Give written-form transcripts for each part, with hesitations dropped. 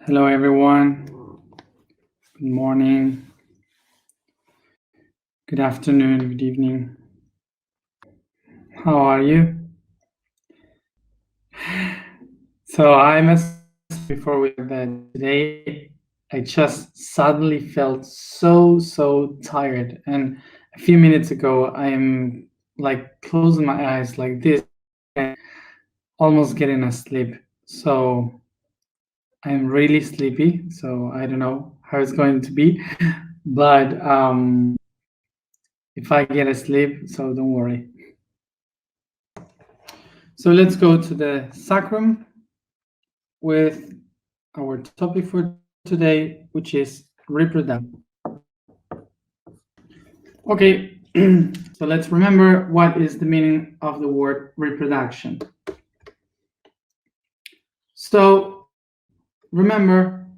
Hello, everyone. Good morning, good afternoon, good evening. How are you? So I must before we that today, I just suddenly felt so tired. And a few minutes ago, I am like closing my eyes like this, and almost getting asleep. So I'm really sleepy. So I don't know how it's going to be, but if I get asleep, so don't worry. So let's go to the sacrum with our topic for today, which is reproduction. Okay, so let's remember what is the meaning of the word reproduction. So remember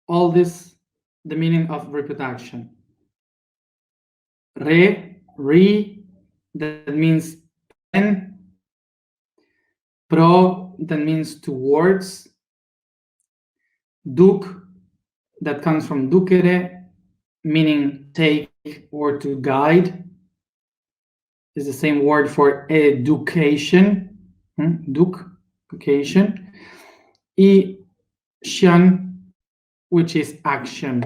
all this, the meaning of reproduction. Re, that means pen. Pro, that means towards. Duc, that comes from ducere, meaning take or to guide. Is the same word for education. Education. Y tion, which is action.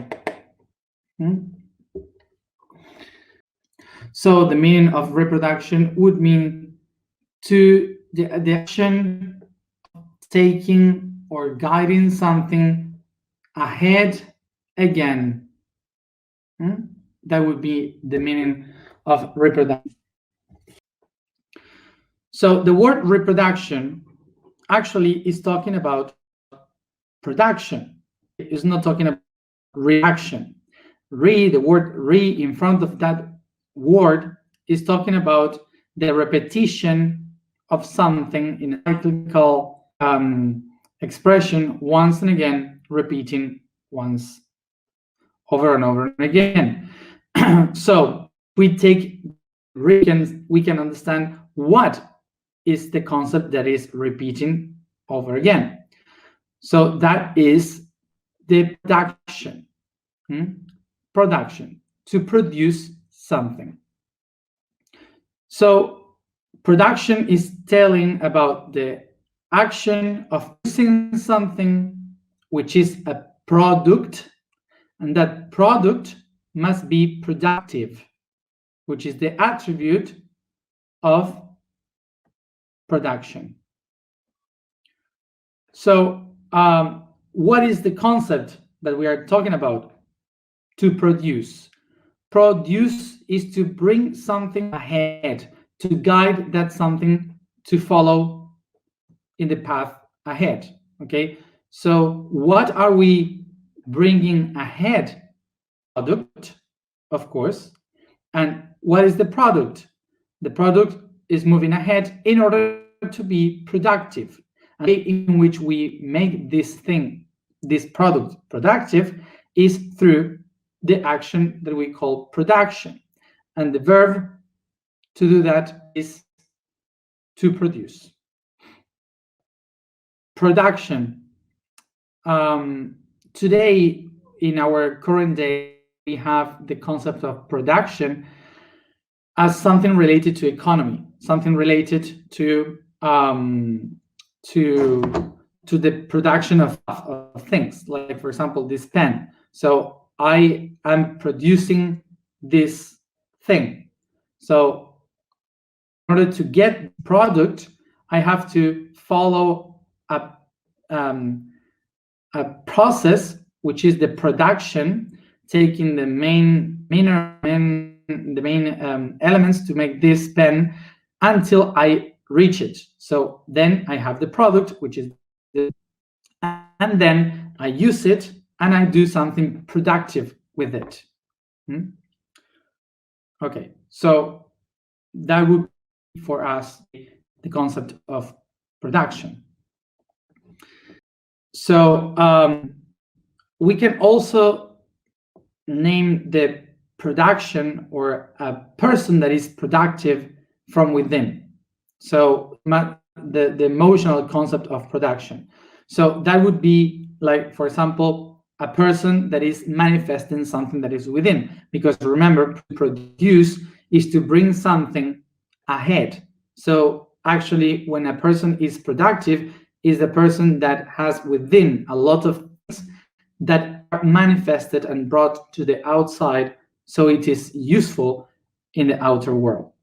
So the meaning of reproduction would mean to the action of taking or guiding something ahead again. That would be the meaning of reproduction. So the word reproduction actually is talking about production. It's not talking about reaction. The word re in front of that word is talking about the repetition of something in a cyclical expression once and again, repeating once over and over and again. So we take we can understand what is the concept that is repeating over again. So that is the production. Production, to produce something. So production is telling about the action of producing something which is a product, and that product must be productive, which is the attribute of production. So what is the concept that we are talking about? To produce. Produce is to bring something ahead, to guide that something to follow in the path ahead. Okay, so what are we bringing ahead? Product, of course. And what is the product? The product is moving ahead in order to be productive. And the way in which we make this thing, this product, productive is through the action that we call production. And the verb to do that is to produce. Production. Today, in our current day, we have the concept of production as something related to economy, something related to the production of things, like, for example, this pen. So I am producing this thing. So in order to get product, I have to follow a process, which is the production, taking the main elements to make this pen until I reach it. So then I have the product, which is and then I use it and I do something productive with it. Okay, so that would be for us the concept of production. So we can also name the production or a person that is productive from within. So the emotional concept of production. So that would be like, for example, a person that is manifesting something that is within. Because remember, to produce is to bring something ahead. So actually, when a person is productive, is the person that has within a lot of things that are manifested and brought to the outside, so it is useful in the outer world.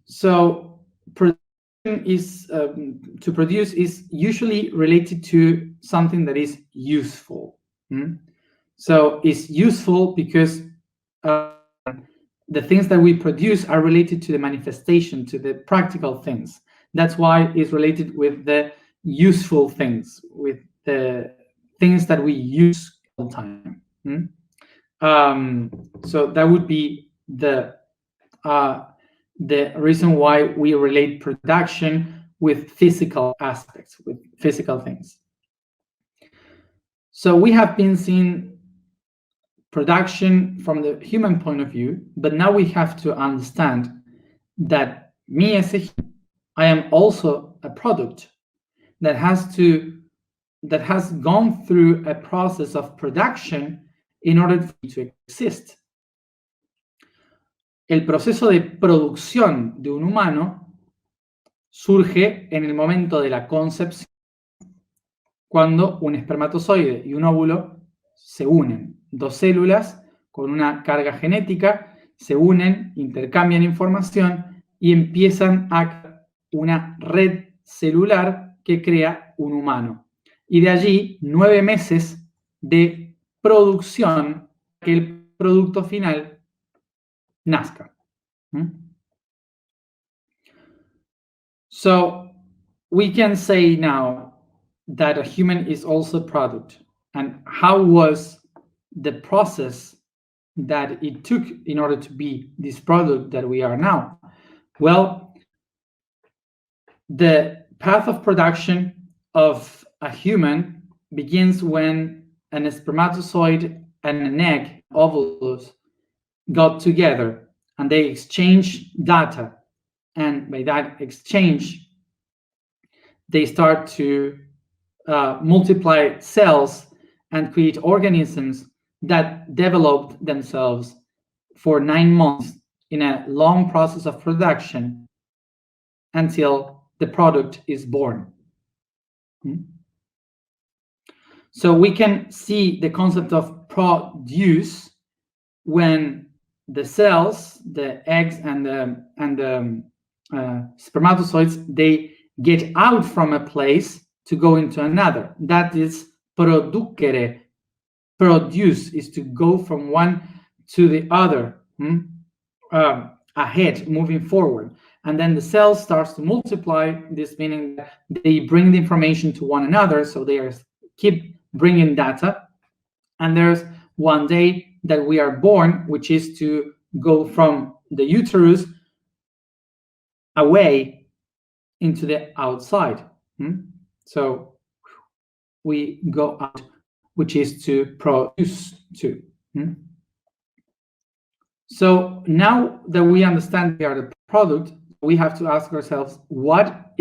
So is to produce is usually related to something that is useful. So it's useful because the things that we produce are related to the manifestation, to the practical things. That's why it's related with the useful things, with the things that we use all the time. So that would be the reason why we relate production with physical aspects, with physical things. So we have been seeing production from the human point of view, but now we have to understand that me as a human, I am also a product that has gone through a process of production in order for it to exist. El proceso de producción de un humano surge en el momento de la concepción, cuando un espermatozoide y un óvulo se unen. Dos células con una carga genética se unen, intercambian información y empiezan a crear una red celular que crea un humano. Y de allí 9 meses de producción que el producto final nazca. So we can say now that a human is also a product. And how was the process that it took in order to be this product that we are now? Well, the path of production of a human begins when an spermatozoid and an egg, ovulus, got together and they exchange data. And by that exchange, they start to multiply cells and create organisms that developed themselves for 9 months in a long process of production until the product is born. So we can see the concept of produce when the cells, the eggs and the spermatozoids, they get out from a place to go into another. That is producere. Produce is to go from one to the other, ahead, moving forward. And then the cell starts to multiply, this meaning that they bring the information to one another, so they keep bringing data. And there's one day that we are born, which is to go from the uterus away into the outside. So we go out, which is to produce to. So now that we understand we are the product, we have to ask ourselves, what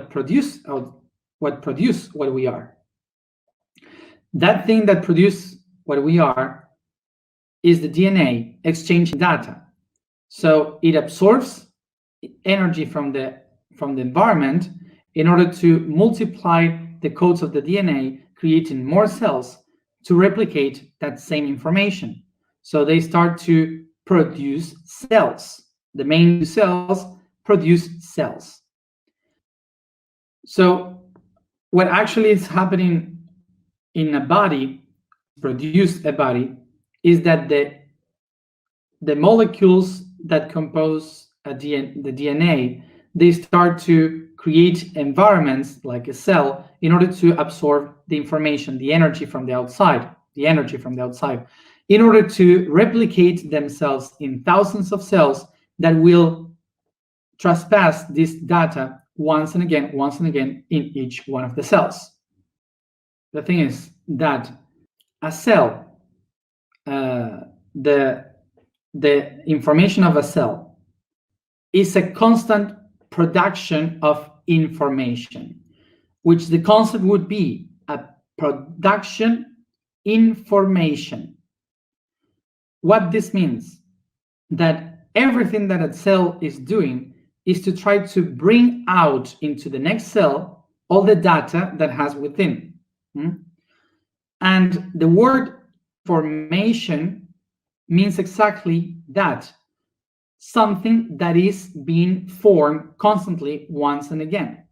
produce what we are? That thing that produce what we are is the DNA exchanging data. So it absorbs energy from the environment in order to multiply the codes of the DNA, creating more cells to replicate that same information. So they start to produce cells. The main cells produce cells. So what actually is happening in a body, produce a body, is that the molecules that compose the DNA, they start to create environments like a cell in order to absorb the information, the energy from the outside, in order to replicate themselves in thousands of cells that will trespass this data once and again in each one of the cells. The thing is that a cell, the information of a cell is a constant production of information. which the concept would be a production information. What this means, that everything that a cell is doing is to try to bring out into the next cell all the data that has within. And the word formation means exactly that, something that is being formed constantly once and again.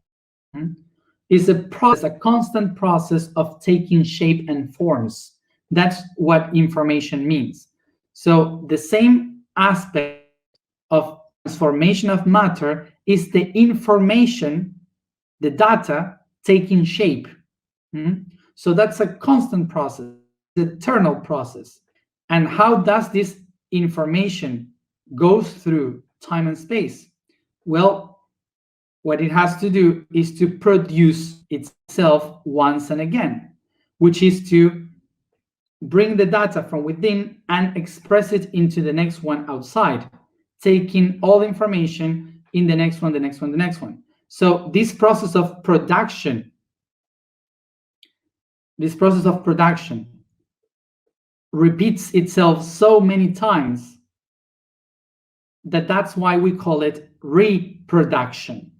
It's a process, a constant process of taking shape and forms. That's what information means. So the same aspect of transformation of matter is the information, the data taking shape. So that's a constant process, eternal process. And how does this information go through time and space? Well, what it has to do is to produce itself once and again, which is to bring the data from within and express it into the next one outside, taking all information in the next one, the next one, the next one. So this process of production, repeats itself so many times that that's why we call it reproduction.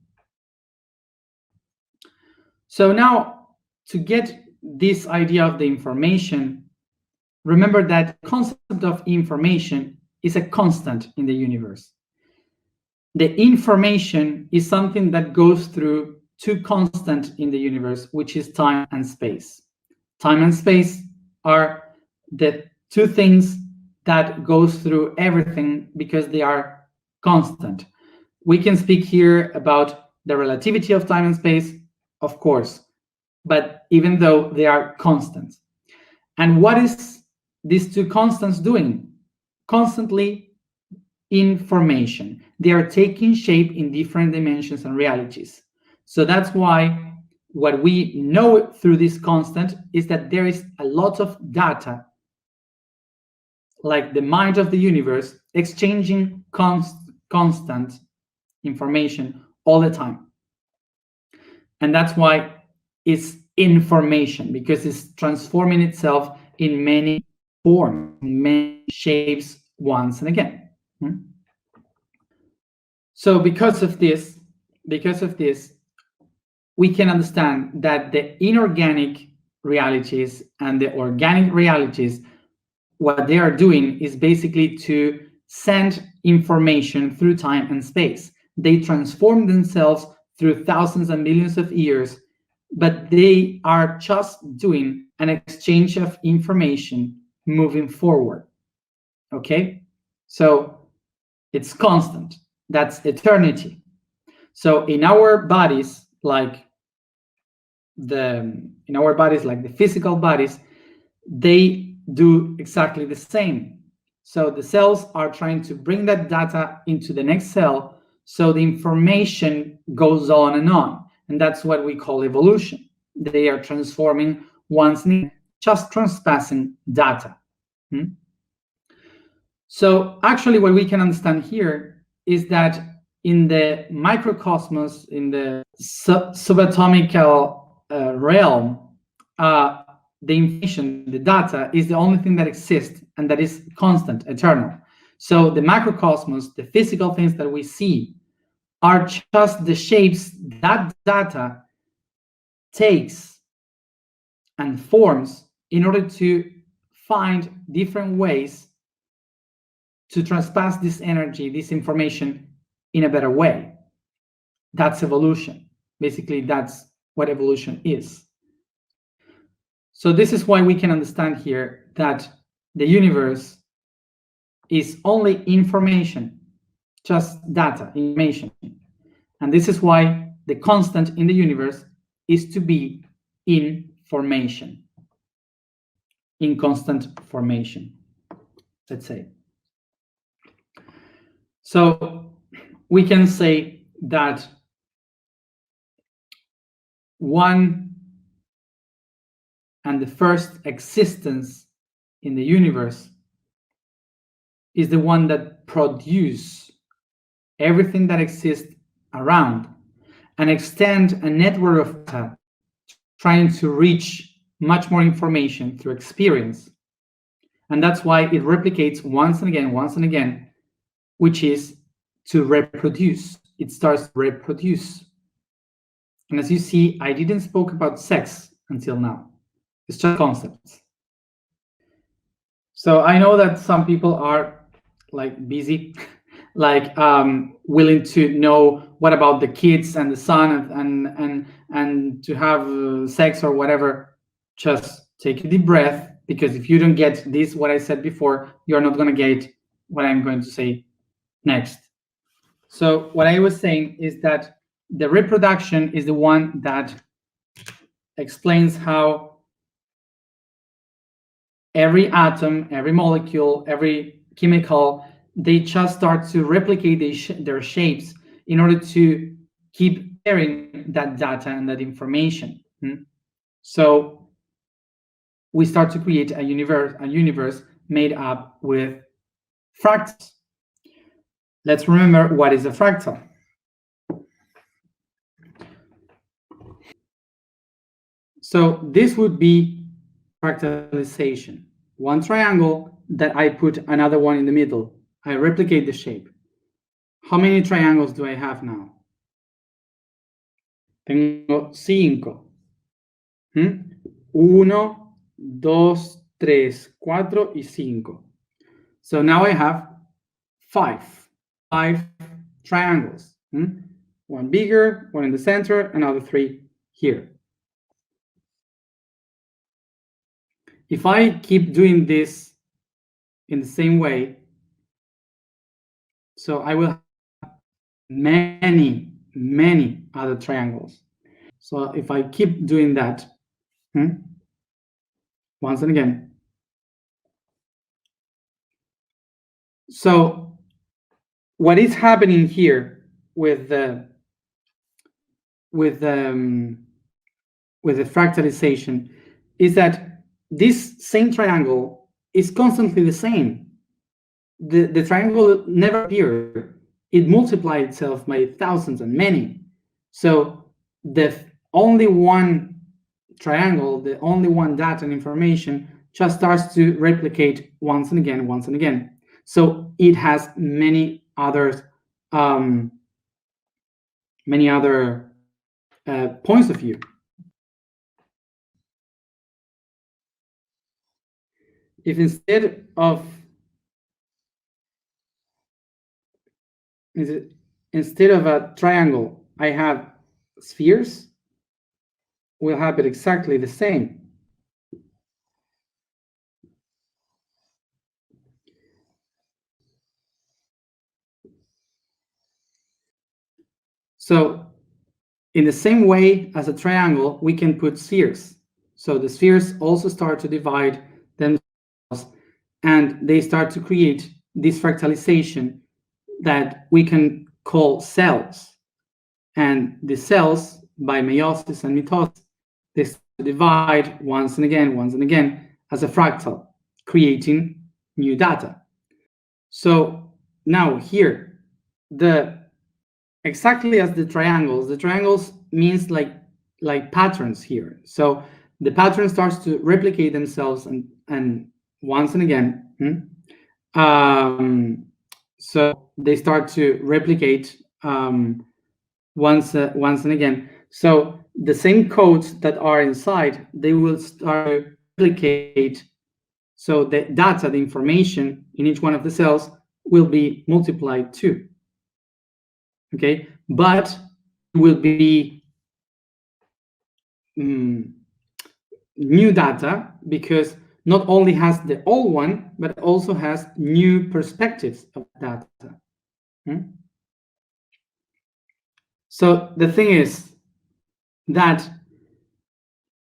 So now, to get this idea of the information, remember that the concept of information is a constant in the universe. The information is something that goes through two constants in the universe, which is time and space. Time and space are the two things that goes through everything because they are constant. We can speak here about the relativity of time and space, of course, but even though they are constant. And what is these two constants doing? Constantly information. They are taking shape in different dimensions and realities. So that's why what we know through this constant is that there is a lot of data, like the mind of the universe, exchanging constant information all the time. And that's why it's information, because it's transforming itself in many forms, many shapes once and again. So because of this, we can understand that the inorganic realities and the organic realities, what they are doing is basically to send information through time and space. They transform themselves through thousands and millions of years, but they are just doing an exchange of information moving forward. Okay? So it's constant. That's eternity. So in our bodies, like the physical bodies, they do exactly the same. So the cells are trying to bring that data into the next cell, so the information goes on, and that's what we call evolution. They are transforming once again, just transpassing data. So actually what we can understand here is that in the microcosmos, in the subatomic realm, the information, the data, is the only thing that exists and that is constant, eternal. So the macrocosmos, the physical things that we see, are just the shapes that data takes and forms in order to find different ways to transpass this energy, this information, in a better way. That's evolution. Basically, that's what evolution is. So this is why we can understand here that the universe is only information, just data, information. And this is why the constant in the universe is to be in formation, in constant formation, let's say. So we can say that one and the first existence in the universe is the one that produces everything that exists around and extend a network of data trying to reach much more information through experience. And that's why it replicates once and again, which is to reproduce. It starts to reproduce. And as you see, I didn't spoke about sex until now. It's just concepts. So I know that some people are like busy, like willing to know what about the kids and the son and to have sex or whatever. Just take a deep breath, because if you don't get this, what I said before, you're not going to get what I'm going to say next. So what I was saying is that the reproduction is the one that explains how every atom, every molecule, every chemical, they just start to replicate their shapes in order to keep sharing that data and that information. So we start to create a universe made up with fractals. Let's remember what is a fractal. So this would be fractalization. One triangle that I put another one in the middle. I replicate the shape. How many triangles do I have now? Tengo 5. 1, 2, 3, 4, y 5. So now I have 5 triangles. One bigger, one in the center, another 3 here. If I keep doing this in the same way, so I will have many other triangles. So if I keep doing that, once and again. So what is happening here with the fractalization is that this same triangle is constantly the same. The triangle never appears. It multiplies itself by thousands and many. So the only one triangle, the only one data and information just starts to replicate once and again. So it has many other points of view. If instead of a triangle, I have spheres, we'll have it exactly the same. So in the same way as a triangle, we can put spheres. So the spheres also start to divide themselves, and they start to create this fractalization that we can call cells. And the cells, by meiosis and mitosis, they start to divide once and again as a fractal, creating new data. So now here, exactly as the triangles means like patterns here. So the pattern starts to replicate themselves and once and again. So they start to replicate once and again. So the same codes that are inside, they will start to replicate. So the data, the information in each one of the cells will be multiplied too. Okay, but it will be new data, because not only has the old one, but also has new perspectives of data. So the thing is that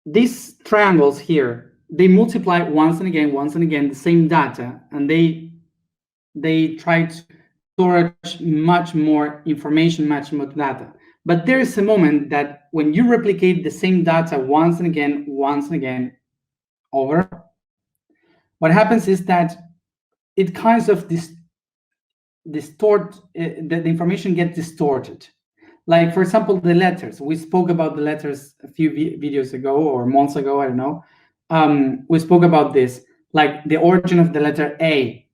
these triangles here, they multiply once and again the same data, and they try to store much more information, much more data. But there is a moment that when you replicate the same data once and again over, what happens is that it kind of the information gets distorted. Like, for example, the letters. We spoke about the letters a few videos ago or months ago, I don't know. We spoke about this, like the origin of the letter A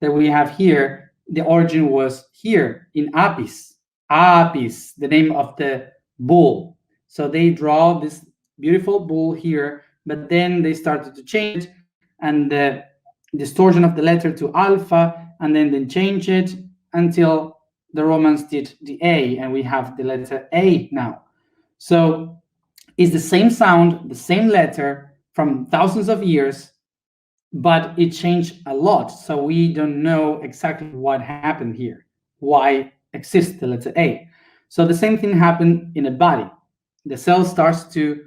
that we have here. The origin was here in Apis. Apis, the name of the bull. So they draw this beautiful bull here, but then they started to change it, and the distortion of the letter to alpha, and then they change it until the Romans did the A, and we have the letter A now. So it's the same sound, the same letter from thousands of years, but it changed a lot. So we don't know exactly what happened here, why exists the letter A. So the same thing happened in a body. The cell starts to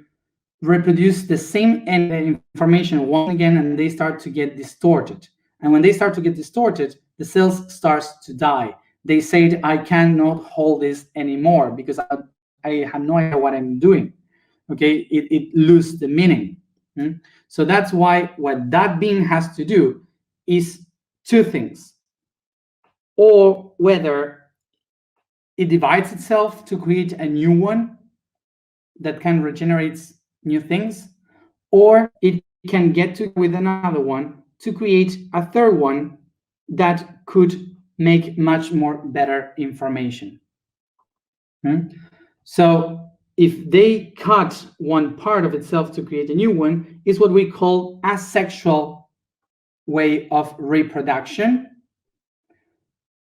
reproduce the same information once again, and they start to get distorted. And when they start to get distorted, the cells starts to die. They said, I cannot hold this anymore because I have no idea what I'm doing. Okay, it loses the meaning. So that's why what that being has to do is two things. Or whether it divides itself to create a new one that can regenerate new things, or it can get to with another one to create a third one that could make much more better information. So if they cut one part of itself to create a new one, is what we call asexual way of reproduction.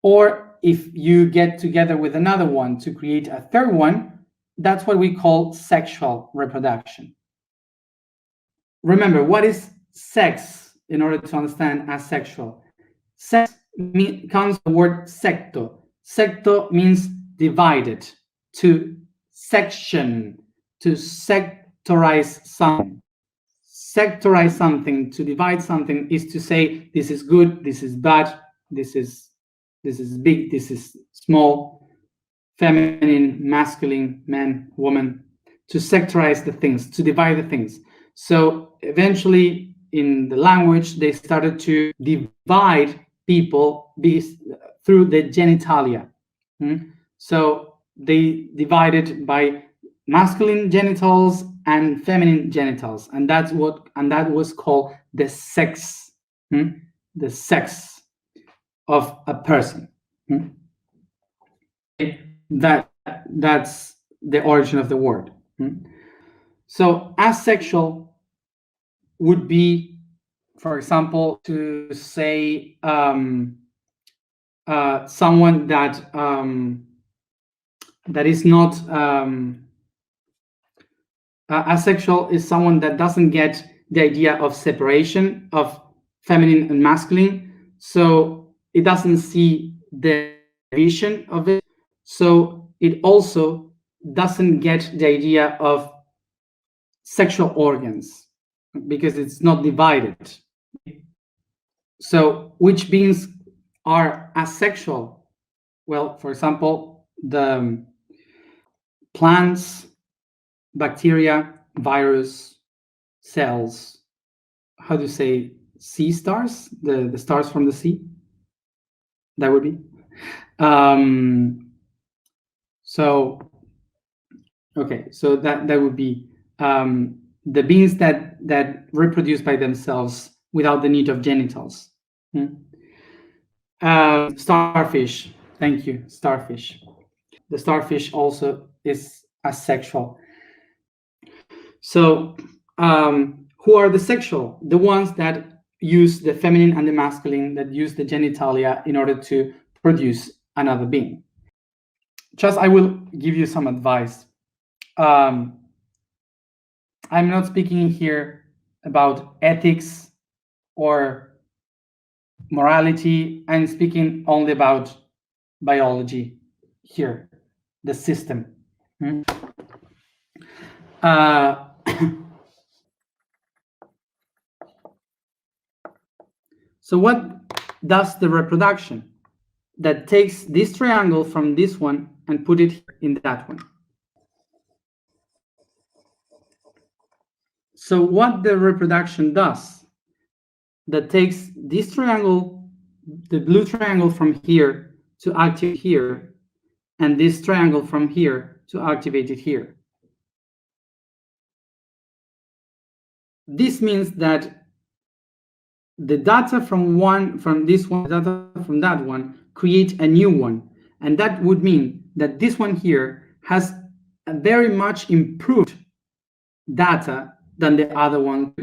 Or if you get together with another one to create a third one, that's what we call sexual reproduction. Remember, what is sex in order to understand asexual? Sex comes from the word secto. Secto means divided, to section, to sectorize something. Sectorize something, to divide something, is to say this is good, this is bad, this is big, this is small, feminine, masculine, man, woman, to sectorize the things, to divide the things. So eventually in the language, they started to divide people through the genitalia. So they divided by masculine genitals and feminine genitals, and that was called the sex, the sex of a person. That's the origin of the word. So asexual would be, for example, to say someone that is not asexual is someone that doesn't get the idea of separation of feminine and masculine, so it doesn't see the vision of it, so it also doesn't get the idea of sexual organs because it's not divided. So which beings are asexual? Well, for example, the plants, bacteria, virus, cells, how do you say, sea stars, the stars from the sea, that would be. So okay, so that would be the beings that reproduce by themselves without the need of genitals. Starfish, thank you, starfish. The starfish also is asexual. So who are the sexual? The ones that use the feminine and the masculine, that use the genitalia in order to produce another being. Just, I will give you some advice. I'm not speaking here about ethics or morality. I'm speaking only about biology here, the system. So what does the reproduction that takes this triangle from this one and put it in that one? So what the reproduction does that takes this triangle, the blue triangle, from here to active here, and this triangle from here to activate it here. This means that the data from this one, data from that one, create a new one. And that would mean that this one here has a very much improved data than the other one.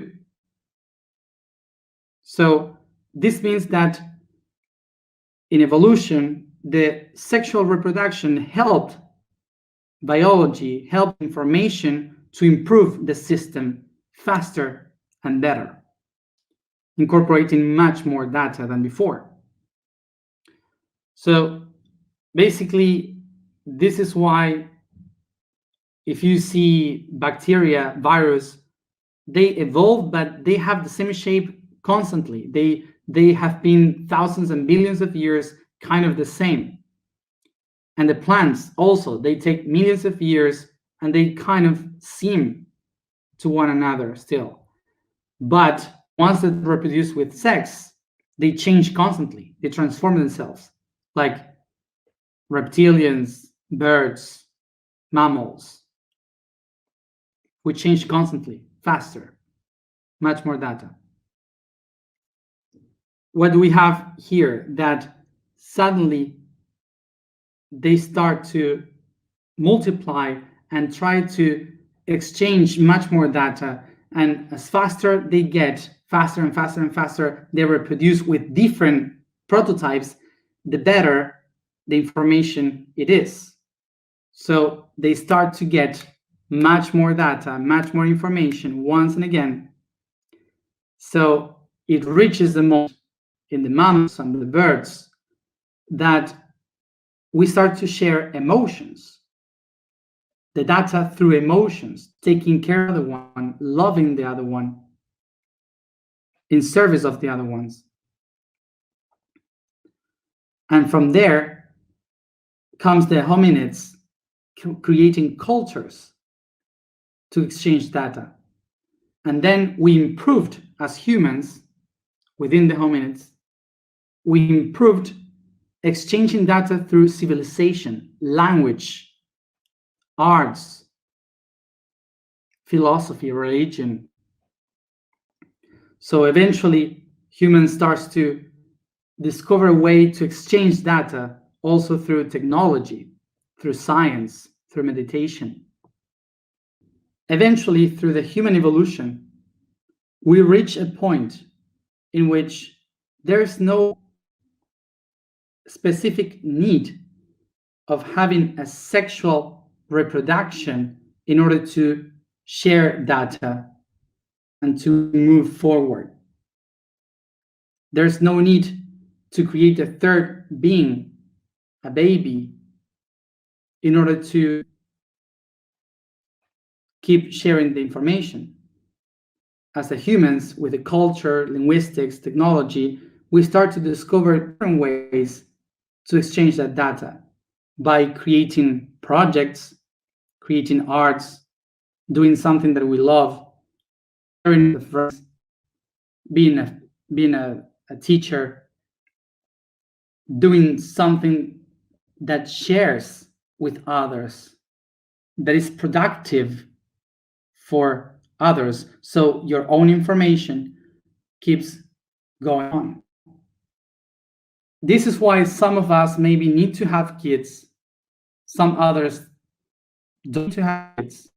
So this means that in evolution, the sexual reproduction helped biology, helped information to improve the system faster and better, incorporating much more data than before. So basically, this is why if you see bacteria, virus, they evolve, but they have the same shape constantly. They have been thousands and billions of years kind of the same. And the plants also, they take millions of years and they kind of seem to one another still. But once they reproduce with sex, they change constantly. They transform themselves, like reptilians, birds, mammals. We change constantly, faster, much more data. What do we have here? That suddenly they start to multiply and try to exchange much more data, and as faster they get, faster and faster and faster they reproduce with different prototypes, the better the information it is. So they start to get much more data, much more information once and again. So it reaches the moment in the mammals and the birds that we start to share emotions, the data through emotions, taking care of the one, loving the other one, in service of the other ones. And from there comes the hominids creating cultures to exchange data. And then we improved as humans within the hominids, we improved exchanging data through civilization, language, arts, philosophy, religion. So eventually humans starts to discover a way to exchange data also through technology, through science, through meditation. Eventually, through the human evolution, we reach a point in which there is no specific need of having a sexual reproduction in order to share data and to move forward. There's no need to create a third being, a baby, in order to keep sharing the information. As the humans, with the culture, linguistics, technology, we start to discover different ways to exchange that data by creating projects, creating arts, doing something that we love, sharing with friends, being a teacher, doing something that shares with others, that is productive for others, so your own information keeps going on. This is why some of us maybe need to have kids, some others don't need to have kids.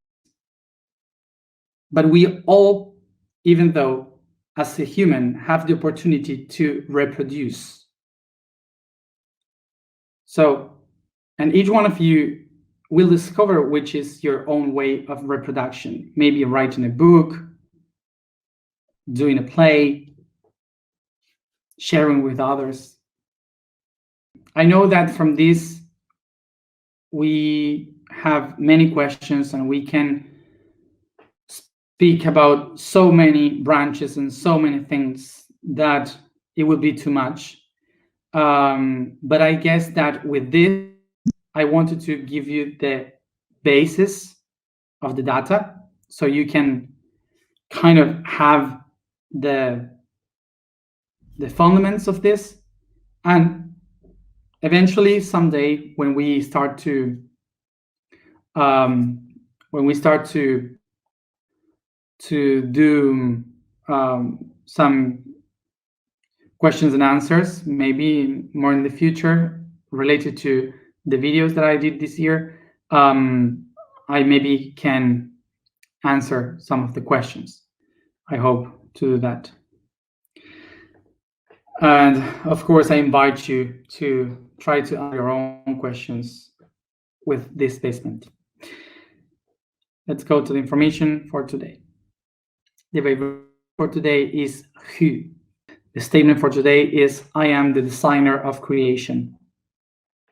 But we all, even though as a human, have the opportunity to reproduce. So, and each one of you will discover which is your own way of reproduction. Maybe writing a book, doing a play, sharing with others. I know that from this, we have many questions and we can speak about so many branches and so many things that it would be too much. But I guess that with this, I wanted to give you the basis of the data so you can kind of have the fundaments of this. And eventually, someday, when we start to do some questions and answers, maybe more in the future, related to the videos that I did this year, I maybe can answer some of the questions. I hope to do that. And of course, I invite you to try to answer your own questions with this statement. Let's go to the information for today. The vibration for today is who. The statement for today is, I am the designer of creation.